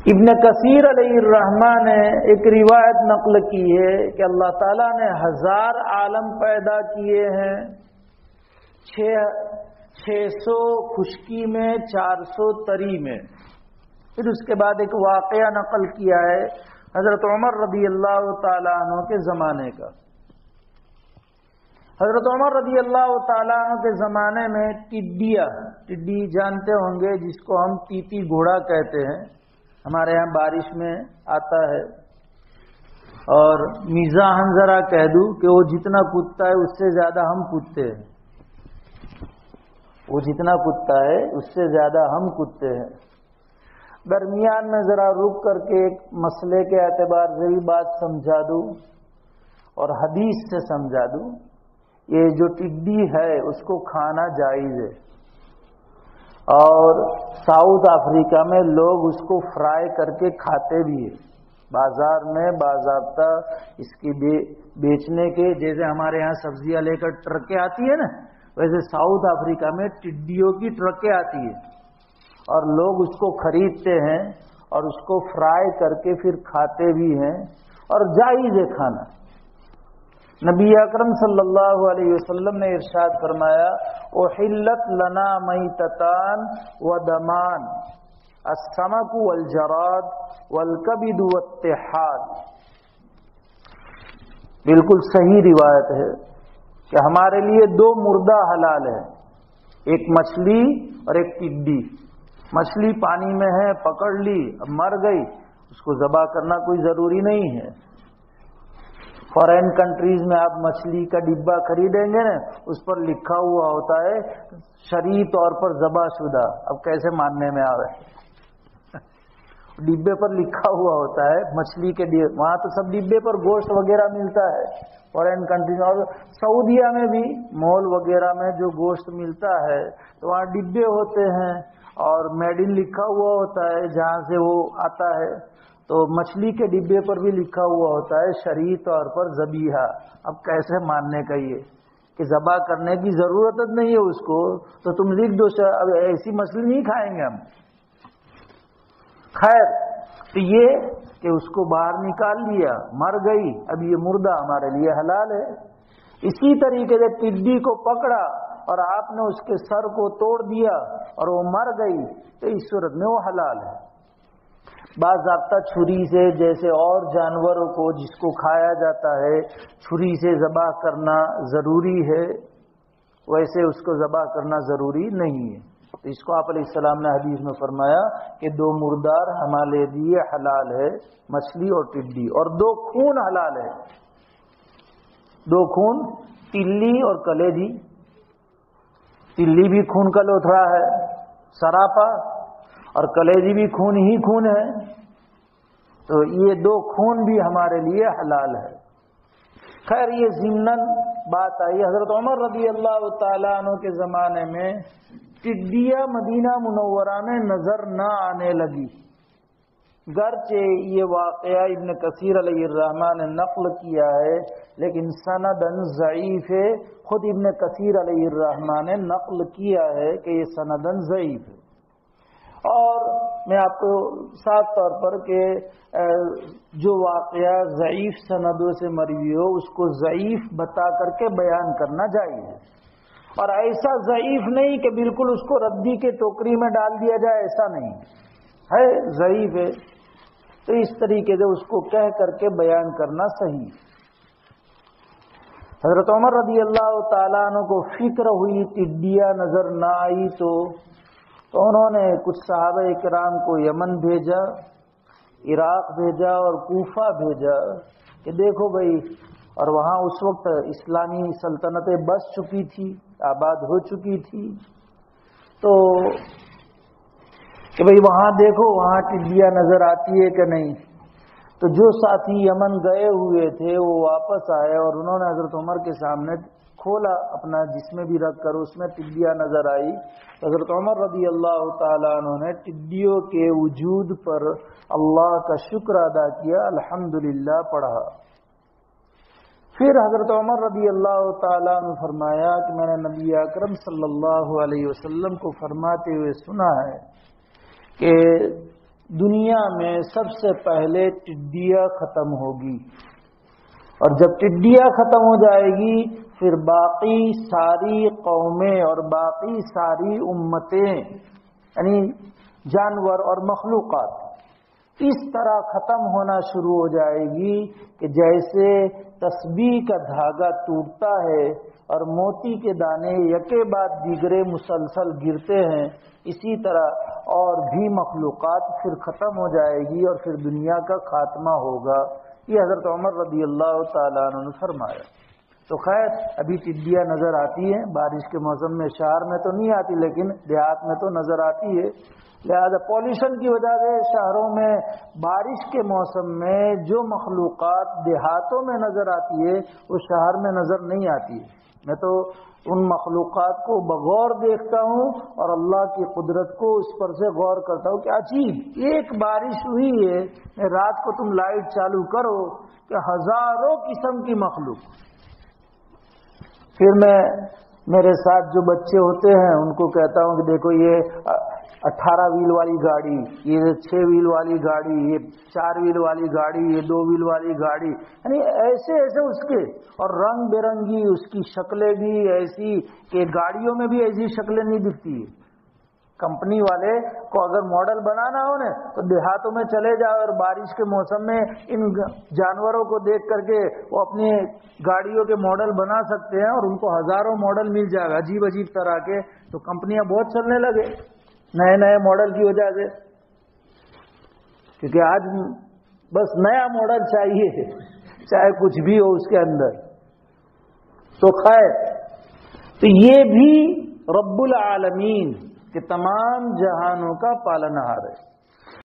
ابن کثیر علیہ الرحمہ نے ایک روایت نقل کی ہے کہ اللہ تعالیٰ نے 1000 عالم پیدا کیے ہیں، 600 خشکی میں، 400 تری میں۔ پھر اس کے بعد ایک واقعہ نقل کیا ہے حضرت عمر رضی اللہ تعالیٰ عنہ کے زمانے کا۔ حضرت عمر رضی اللہ تعالیٰ عنہ کے زمانے میں ٹڈی جانتے ہوں گے، جس کو ہم ٹیٹی گھوڑا کہتے ہیں، ہمارے یہاں بارش میں آتا ہے، اور میزا ہنزرا کہہ دوں کہ وہ جتنا کودتا ہے اس سے زیادہ ہم کودتے ہیں، وہ جتنا کودتا ہے اس سے زیادہ ہم کودتے ہیں۔ درمیان میں ذرا رک کر کے ایک مسئلے کے اعتبار سے بھی بات سمجھا دوں اور حدیث سے سمجھا دوں۔ یہ جو ٹڈی ہے اس کو کھانا جائز ہے، اور ساؤتھ افریقہ میں لوگ اس کو فرائی کر کے کھاتے بھی ہیں، بازار میں باضابطہ اس کی بیچنے کے، جیسے ہمارے ہاں سبزیاں لے کر ٹرکیں آتی ہیں نا، ویسے ساؤتھ افریقہ میں ٹڈیوں کی ٹرکیں آتی ہیں، اور لوگ اس کو خریدتے ہیں اور اس کو فرائی کر کے پھر کھاتے بھی ہیں، اور جائز ہے کھانا۔ نبی اکرم صلی اللہ علیہ وسلم نے ارشاد فرمایا، احلت لنا میتتان ودمان، السمک والجراد والکبد والطحال۔ بالکل صحیح روایت ہے کہ ہمارے لیے 2 مردہ حلال ہے، ایک مچھلی اور ایک ٹڈی۔ مچھلی پانی میں ہے، پکڑ لی، اب مر گئی، اس کو ذبح کرنا کوئی ضروری نہیں ہے۔ فارین کنٹریز میں آپ مچھلی کا ڈبہ خریدیں گے نا، اس پر لکھا ہوا ہوتا ہے شرعی طور پر ذبح شدہ۔ اب کیسے ماننے میں آوے، ڈبے پر لکھا ہوا ہوتا ہے مچھلی کے ڈبے، وہاں تو سب ڈبے پر گوشت وغیرہ ملتا ہے فارین کنٹریز میں، اور سعودیہ میں بھی مال وغیرہ میں جو گوشت ملتا ہے تو وہاں ڈبے ہوتے ہیں اور میڈ ان لکھا ہوا ہوتا ہے جہاں سے وہ آتا ہے۔ تو مچھلی کے ڈبے پر بھی لکھا ہوا ہوتا ہے شرعی طور پر ذبیحہ۔ اب کیسے ماننے کا یہ کہ ذبح کرنے کی ضرورت نہیں ہے اس کو، تو تم لکھ دو اب ایسی مچھلی نہیں کھائیں گے ہم۔ خیر، تو یہ کہ اس کو باہر نکال لیا، مر گئی، اب یہ مردہ ہمارے لیے حلال ہے۔ اسی طریقے سے ٹڈی کو پکڑا اور آپ نے اس کے سر کو توڑ دیا اور وہ مر گئی، تو اس صورت میں وہ حلال ہے۔ باضابطہ چھری سے، جیسے اور جانوروں کو جس کو کھایا جاتا ہے چھری سے ذبح کرنا ضروری ہے، ویسے اس کو ذبح کرنا ضروری نہیں ہے۔ تو اس کو آپ علیہ السلام نے حدیث میں فرمایا کہ 2 مردار ہمارے لیے حلال ہے، مچھلی اور ٹڈی، اور 2 خون حلال ہے، 2 خون، تلی اور کلیجی۔ تلی بھی خون کا لوتھڑا ہے سراپا، اور کلیجی بھی خون ہی خون ہے، تو یہ 2 خون بھی ہمارے لیے حلال ہے۔ خیر، یہ ضمناً بات آئی حضرت عمر رضی اللہ تعالیٰ عنہ کے زمانے میں ٹڈیاں مدینہ منورہ میں نظر نہ آنے لگی، گرچہ یہ واقعہ ابن کثیر علیہ الرحمہ نے نقل کیا ہے لیکن سندن ضعیف ہے۔ خود ابن کثیر علیہ الرحمہ نے نقل کیا ہے کہ یہ سندن ضعیف ہے۔ اور میں آپ کو صاف طور پر کہ جو واقعہ ضعیف سندوں سے مروی ہو اس کو ضعیف بتا کر کے بیان کرنا چاہیے، اور ایسا ضعیف نہیں کہ بالکل اس کو ردی کے ٹوکری میں ڈال دیا جائے، ایسا نہیں ہے، ضعیف ہے، تو اس طریقے سے اس کو کہہ کر کے بیان کرنا صحیح۔ حضرت عمر رضی اللہ تعالیٰ عنہ کو فکر ہوئی ٹڈیاں نظر نہ آئی تو انہوں نے کچھ صحابہ کرام کو یمن بھیجا، عراق بھیجا اور کوفہ بھیجا کہ دیکھو بھائی، اور وہاں اس وقت اسلامی سلطنتیں بس چکی تھی، آباد ہو چکی تھی، تو کہ بھئی وہاں دیکھو وہاں ٹڈیاں نظر آتی ہے کہ نہیں۔ تو جو ساتھی یمن گئے ہوئے تھے وہ واپس آئے اور انہوں نے حضرت عمر کے سامنے کھولا اپنا جس میں بھی رکھ کر، اس میں ٹڈیاں نظر آئی۔ حضرت عمر رضی اللہ تعالیٰ عنہ نے ٹڈیوں کے وجود پر اللہ کا شکر ادا کیا، الحمدللہ پڑھا۔ پھر حضرت عمر رضی اللہ تعالیٰ عنہ فرمایا کہ میں نے نبی اکرم صلی اللہ علیہ وسلم کو فرماتے ہوئے سنا ہے کہ دنیا میں سب سے پہلے ٹڈیاں ختم ہوگی، اور جب ٹڈیاں ختم ہو جائے گی پھر باقی ساری قومیں اور باقی ساری امتیں یعنی جانور اور مخلوقات اس طرح ختم ہونا شروع ہو جائے گی کہ جیسے تسبیح کا دھاگا ٹوٹتا ہے اور موتی کے دانے یکے بعد دیگرے مسلسل گرتے ہیں، اسی طرح اور بھی مخلوقات پھر ختم ہو جائے گی اور پھر دنیا کا خاتمہ ہوگا۔ یہ حضرت عمر رضی اللہ تعالیٰ عنہ نے فرمایا۔ تو خیر ابھی ٹڈیاں نظر آتی ہیں، بارش کے موسم میں، شہر میں تو نہیں آتی لیکن دیہات میں تو نظر آتی ہے، لہذا پولیوشن کی وجہ سے شہروں میں بارش کے موسم میں جو مخلوقات دیہاتوں میں نظر آتی ہے وہ شہر میں نظر نہیں آتی ہے۔ میں تو ان مخلوقات کو بغور دیکھتا ہوں اور اللہ کی قدرت کو اس پر سے غور کرتا ہوں کہ عجیب ایک بارش ہوئی ہے، رات کو تم لائٹ چالو کرو کہ ہزاروں قسم کی مخلوق۔ پھر میں میرے ساتھ جو بچے ہوتے ہیں ان کو کہتا ہوں کہ دیکھو یہ 18 ویل والی گاڑی، یہ 6 ویل والی گاڑی، یہ 4 ویل والی گاڑی، یہ 2 ویل والی گاڑی، یعنی ایسے ایسے اس کے اور رنگ برنگی اس کی شکلیں بھی ایسی کہ گاڑیوں میں بھی ایسی شکلیں نہیں دکھتی ہے۔ کمپنی والے کو اگر ماڈل بنانا ہو نا تو دیہاتوں میں چلے جاؤ اور بارش کے موسم میں ان جانوروں کو دیکھ کر کے وہ اپنی گاڑیوں کے ماڈل بنا سکتے ہیں اور ان کو ہزاروں ماڈل مل جائے گا عجیب عجیب طرح کے۔ تو کمپنیاں بہت چلنے لگے نئے نئے ماڈل کی وجہ سے، کیونکہ آج بس نیا ماڈل چاہیے چاہے کچھ بھی ہو اس کے اندر۔ تو خیر تو یہ بھی رب العالمین کہ تمام جہانوں کا پالنہار ہے۔